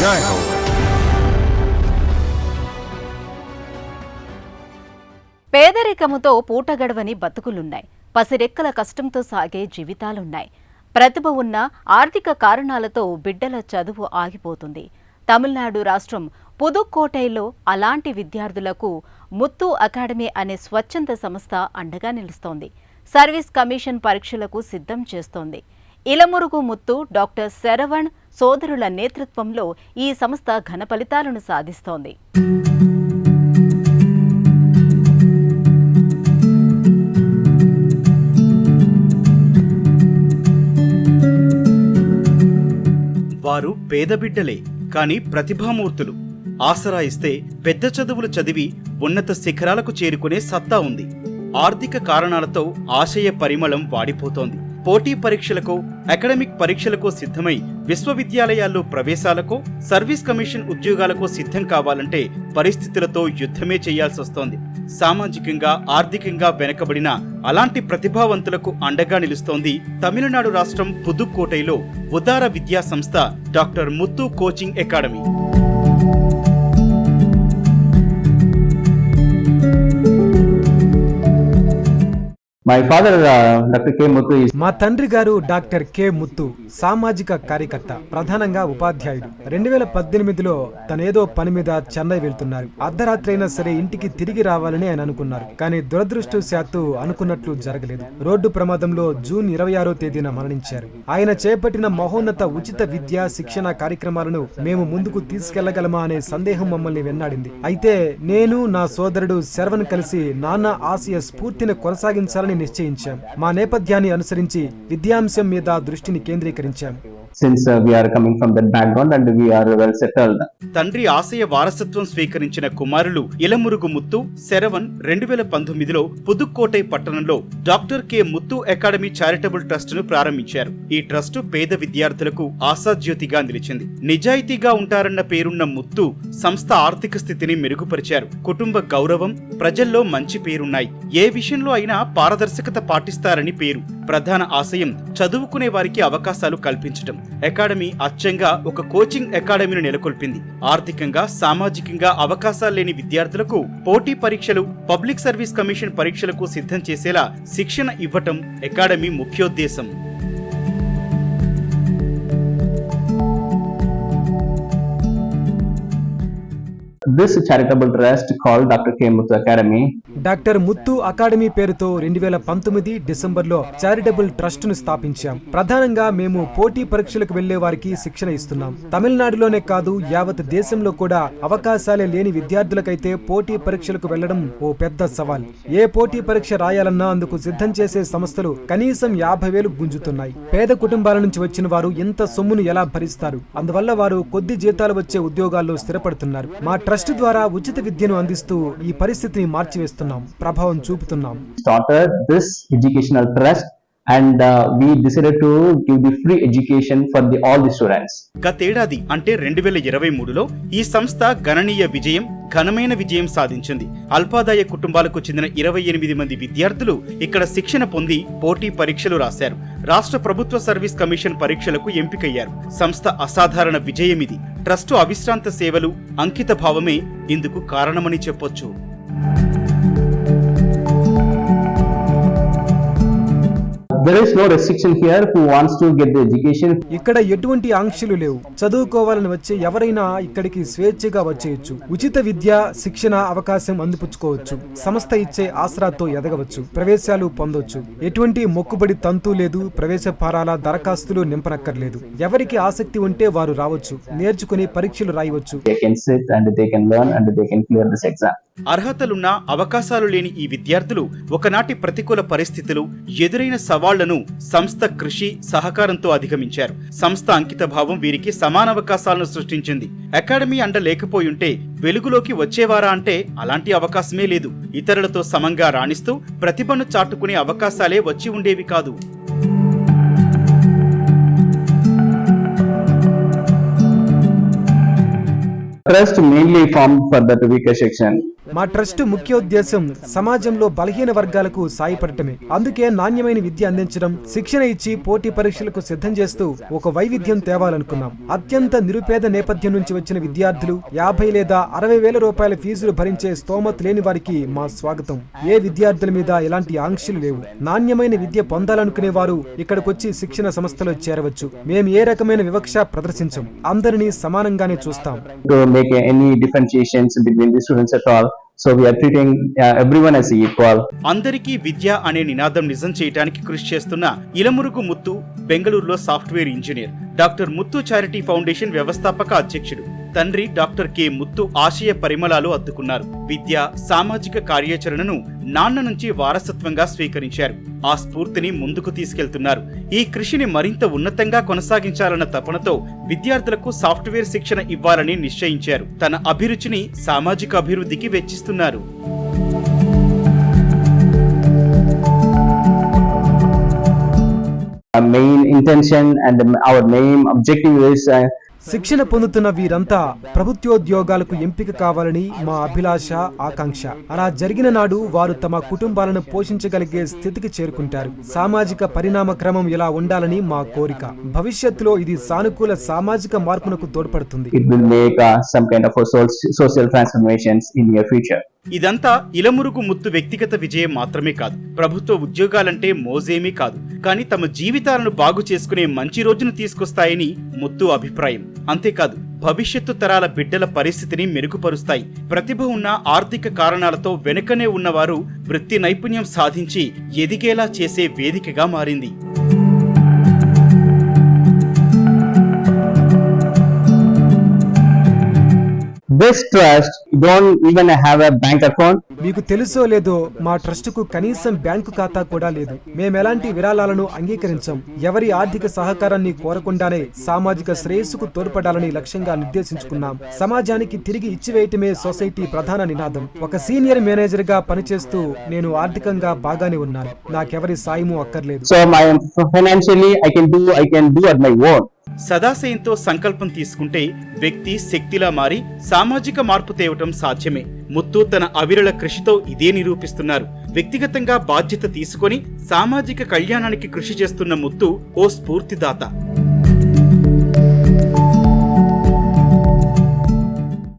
जय हो। పేదరికముతో పూటగడవని బతుకులున్నాయి. పసిరెక్కల కష్టంతో సాగే జీవితాలున్నాయి. ప్రతిభ ఉన్న ఆర్థిక కారణాలతో బిడ్డల చదువు ఆగిపోతుంది. తమిళనాడు రాష్ట్రం పుదుక్కోటైలో అలాంటి విద్యార్థులకు ముత్తు అకాడమీ అనే స్వచ్ఛంద సంస్థ అండగా నిలుస్తోంది. సర్వీస్ కమిషన్ పరీక్షలకు సిద్ధం చేస్తోంది. ఇలమురుగు ముత్తు డాక్టర్ శరవణ్ సోదరుల నేతృత్వంలో ఈ సంస్థ ఘన ఫలితాలను సాధిస్తోంది. వారు పేద బిడ్డలే కాని ప్రతిభామూర్తులు. ఆసరా ఇస్తే పెద్ద చదువులు చదివి ఉన్నత శిఖరాలకు చేరుకునే సత్తా ఉంది. ఆర్థిక కారణాలతో ఆశయ పరిమళం వాడిపోతోంది. పోటీ పరీక్షలకు, అకాడమిక్ పరీక్షలకు సిద్ధమై విశ్వవిద్యాలయాల్లో ప్రవేశాలకు, సర్వీస్ కమిషన్ ఉద్యోగాలకు సిద్ధం కావాలంటే పరిస్థితులతో యుద్ధమే చేయాల్సొస్తోంది. సామాజికంగా, ఆర్థికంగా వెనకబడిన అలాంటి ప్రతిభావంతులకు అండగా నిలుస్తోంది తమిళనాడు రాష్ట్రం పుదుక్కోటైలో ఉదార విద్యా సంస్థ doctor Muthu coaching academy. My father, Dr. K. Muthu is... మా తండ్రి గారు డాక్టర్ కె ముత్తు సామాజిక కార్యకర్త, ప్రధానంగా ఉపాధ్యాయుడు. 2018లో తనేదో పని మీద చెన్నై వెళ్తున్నారు. అర్ధరాత్రి అయినా సరే ఇంటికి తిరిగి రావాలని ఆయన అనుకున్నారు. కానీ దురదృష్టవశాత్తు అనుకున్నట్లు జరగలేదు. రోడ్డు ప్రమాదంలో జూన్ 26వ తేదీన మరణించారు. ఆయన చేపట్టిన మహోన్నత ఉచిత విద్యా శిక్షణ కార్యక్రమాలను మేము ముందుకు తీసుకెళ్లగలమా అనే సందేహం మమ్మల్ని వెన్నాడింది. అయితే నేను, నా సోదరుడు శరవణ్ కలిసి నాన్న ఆశయ స్ఫూర్తిని కొనసాగించాలని నిశ్చయించాం. మా నేపథ్యాన్ని అనుసరించి విద్యాంశం మీద దృష్టిని కేంద్రీకరించాం. Since we are coming from that background and we are well settled. తండ్రి ఆశయ వారసత్వం స్వీకరించిన కుమారులు ఇలమురుగు ముత్తు, శరవణ్ 2019లో పుదుక్కోటై పట్టణంలో doctor K Muthu academy charitable trust ను ప్రారంభించారు. ఈ ట్రస్టు పేద విద్యార్థులకు ఆశాజ్యోతిగా నిలిచింది. నిజాయితీగా ఉంటారన్న పేరున్న ముత్తు సంస్థ ఆర్థిక స్థితిని మెరుగుపరిచారు. కుటుంబ గౌరవం, ప్రజల్లో మంచి పేరున్నాయి. ఏ విషయంలో అయినా పారదర్శకత పాటిస్తారని పేరు. ప్రధాన ఆశయం చదువుకునే వారికి అవకాశాలు కల్పించటం. అకాడమీ అచ్చంగా ఒక కోచింగ్ అకాడమీని నెలకొల్పింది. ఆర్థికంగా, సామాజికంగా అవకాశాలు లేని విద్యార్థులకు పోటీ పరీక్షలు, పబ్లిక్ సర్వీస్ కమిషన్ పరీక్షలకు సిద్ధం చేసేలా శిక్షణ ఇవ్వటం అకాడమీ ముఖ్యోద్దేశం. This charitable trust called Dr. K. Muthu Academy. Doctor Muthu academy పేరుతో 2019 డిసెంబర్లో చారిటబుల్ ట్రస్ట్ ను స్థాపించాం. ప్రధానంగా మేము పోటీ పరీక్షలకు వెళ్లే వారికి శిక్షణ ఇస్తున్నాం. తమిళనాడులోనే కాదు, యావత్ దేశంలో కూడా అవకాశాలే లేని విద్యార్థులకైతే పోటీ పరీక్షలకు వెళ్లడం ఓ పెద్ద సవాల్. ఏ పోటీ పరీక్ష రాయాలన్నా అందుకు సిద్ధం చేసే సంస్థలు కనీసం 50,000 గుంజుతున్నాయి. పేద కుటుంబాల నుంచి వచ్చిన వారు ఇంత సొమ్మును ఎలా భరిస్తారు? అందువల్ల వారు కొద్ది జీతాలు వచ్చే ఉద్యోగాల్లో స్థిరపడుతున్నారు. మా ట్రస్ట్ ద్వారా ఉచిత విద్యను అందిస్తూ ఈ పరిస్థితిని మార్చివేస్తున్నాం, ప్రభావం చూపుతున్నాం. Started this educational trust and we decided to give the free education for all the students. గతేడాది అంటే 2023లో ఈ సంస్థ ఘనమైన విజయం సాధించింది. అల్పాదాయ కుటుంబాలకు చెందిన 28 మంది విద్యార్థులు ఇక్కడ శిక్షణ పొంది పోటీ పరీక్షలు రాశారు. రాష్ట్ర ప్రభుత్వ సర్వీస్ కమిషన్ పరీక్షలకు ఎంపికయ్యారు. సంస్థ అసాధారణ విజయం ఇది. ట్రస్టు అవిశ్రాంత సేవలు, అంకిత భావమే ఇందుకు కారణమని చెప్పొచ్చు. There is no restriction here who wants to get the education. ఇక్కడ ఎటువంటి ఆంక్షలు లేవు. చదువుకోవాలని వచ్చే ఎవరైనా ఇక్కడికి స్వేచ్ఛగా వచ్చేయచ్చు. ఉచిత విద్య, శిక్షణ అవకాశం అందిపుచ్చుకోవచ్చు. సంస్థ ఇచ్చే ఆసరాతో ఎదగవచ్చు. ప్రవేశాలు పొందొచ్చు. ఎటువంటి మొక్కుబడి తంతు లేదు. ప్రవేశ ఫారాల దరఖాస్తులు నింపనక్కర్లేదు. ఎవరికి ఆసక్తి ఉంటే వారు రావచ్చు, నేర్చుకుని పరీక్షలు రాయవచ్చు. They can sit and they can learn and they can clear this exam. అర్హతలున్నా అవకాశాలు లేని ఈ విద్యార్థులు ఒకనాటి ప్రతికూల పరిస్థితులు, ఎదురైన సవాళ్లను సంస్థ కృషి, సహకారంతో అధిగమించారు. సంస్థ అంకిత భావం వీరికి సమానావకాశాలను సృష్టించింది. అకాడమీ అండ లేకపోయుంటే వెలుగులోకి వచ్చేవారా అంటే అలాంటి అవకాశమే లేదు. ఇతరులతో సమంగా రాణిస్తూ ప్రతిభను చాటుకునే అవకాశాలే వచ్చి ఉండేవి కాదు. Trust mainly formed for the weaker section. మా ట్రస్ట్ ముఖ్య ఉద్దేశం సమాజంలో బలహీన వర్గాలకు సాయపడటమే. అందుకే నాణ్యమైన విద్య అందించడం, శిక్షణ ఇచ్చి పోటీ పరీక్షలకు సిద్ధం చేస్తూ ఒక వైవిధ్యం తేవాలనుకున్నాం. అత్యంత నిరుపేద నేపథ్యం నుంచి వచ్చిన విద్యార్థులు 50 లేదా 60 వేల రూపాయల ఫీజులు భరించే స్తోమత లేని వారికి మా స్వాగతం. ఏ విద్యార్థుల మీద ఎలాంటి ఆంక్షలు లేవు. నాణ్యమైన విద్య పొందాలనుకునే వారు ఇక్కడికొచ్చి శిక్షణ సంస్థలో చేరవచ్చు. మేము ఏ రకమైన వివక్ష ప్రదర్శించం. అందరినీ సమానంగానే చూస్తాం. To make any differentiations between the students at all. So we are treating everyone as equal. అందరికీ విద్య అనే నినాదం నిజం చేయడానికి కృషి చేస్తున్న ఇలమురుగు ముత్తు బెంగళూరులో software engineer. Doctor Muthu charity foundation వ్యవస్థాపక అధ్యక్షుడు. తండ్రి డాక్టర్ కె ముత్తు ఆశయ పరిమళాలు అద్దుకున్నారు. విద్య, సామాజిక కార్యాచరణను నాన్న నుంచి వారసత్వంగా స్వీకరించారు. ఆ స్ఫూర్తిని ముందుకు తీసుకెళ్తున్నారు. ఈ కృషిని మరింత ఉన్నతంగా కొనసాగించాలన్న తపనతో విద్యార్థులకు సాఫ్ట్వేర్ శిక్షణ ఇవ్వాలని నిశ్చయించారు. తన అభిరుచిని సామాజిక అభివృద్ధికి వెచ్చిస్తున్నారు. Our main intention and our main objective is శిక్షణ పొందుతున్న వీరంతా ప్రభుత్వోద్యోగాలకు ఎంపిక కావాలని మా అభిలాష, ఆకాంక్ష. అలా జరిగిన నాడు వారు తమ కుటుంబాలను పోషించగలిగే స్థితికి చేరుకుంటారు. సామాజిక పరిణామ క్రమం ఇలా ఉండాలని మా కోరిక. భవిష్యత్తులో ఇది సానుకూల సామాజిక మార్పునకు తోడ్పడుతుంది. it will make some kind of social transformations in your future. ఇదంతా ఇలమురుగు ముత్తు వ్యక్తిగత విజయం మాత్రమే కాదు. ప్రభుత్వ ఉద్యోగాలంటే మోజేమీ కాదు, కానీ తమ జీవితాలను బాగు చేసుకునే మంచి రోజును తీసుకొస్తాయని ముత్తు అభిప్రాయం. అంతేకాదు, భవిష్యత్తు తరాల బిడ్డల పరిస్థితిని మెరుగుపరుస్తాయి. ప్రతిభ ఉన్న ఆర్థిక కారణాలతో వెనుకనే ఉన్నవారు వృత్తి నైపుణ్యం సాధించి ఎదిగేలా చేసే వేదికగా మారింది. This trust don't even have a bank account. మీకు తెలుసో లేదో, మా ట్రస్ట్ కు కనీసం బ్యాంకు ఖాతా కూడా లేదు. మేము ఎలాంటి విరాళాలను అంగీకరించం. ఎవరి ఆర్థిక సహకారాన్ని కోరకుండానే సామాజిక శ్రేయస్సుకు తోడ్పడాలని లక్ష్యంగా నిర్దేశించుకున్నాం. సమాజానికి తిరిగి ఇచ్చివేయటమే సొసైటీ ప్రధాన నినాదం. ఒక సీనియర్ మేనేజర్ గా పనిచేస్తూ నేను ఆర్థికంగా బాగానే ఉన్నాను. నాకెవరి సాయము అక్కర్లేదు. So financially I can do at my own. సదాశయంతో సంకల్పం తీసుకుంటే వ్యక్తి శక్తిలా మారి సామాజిక మార్పు తేవటం సాధ్యమే. ముత్తు తన అవిరళ కృషితో ఇదే నిరూపిస్తున్నారు. వ్యక్తిగతంగా బాధ్యత తీసుకొని సామాజిక కళ్యాణానికి కృషి చేస్తున్న ముత్తు ఓ స్ఫూర్తిదాత.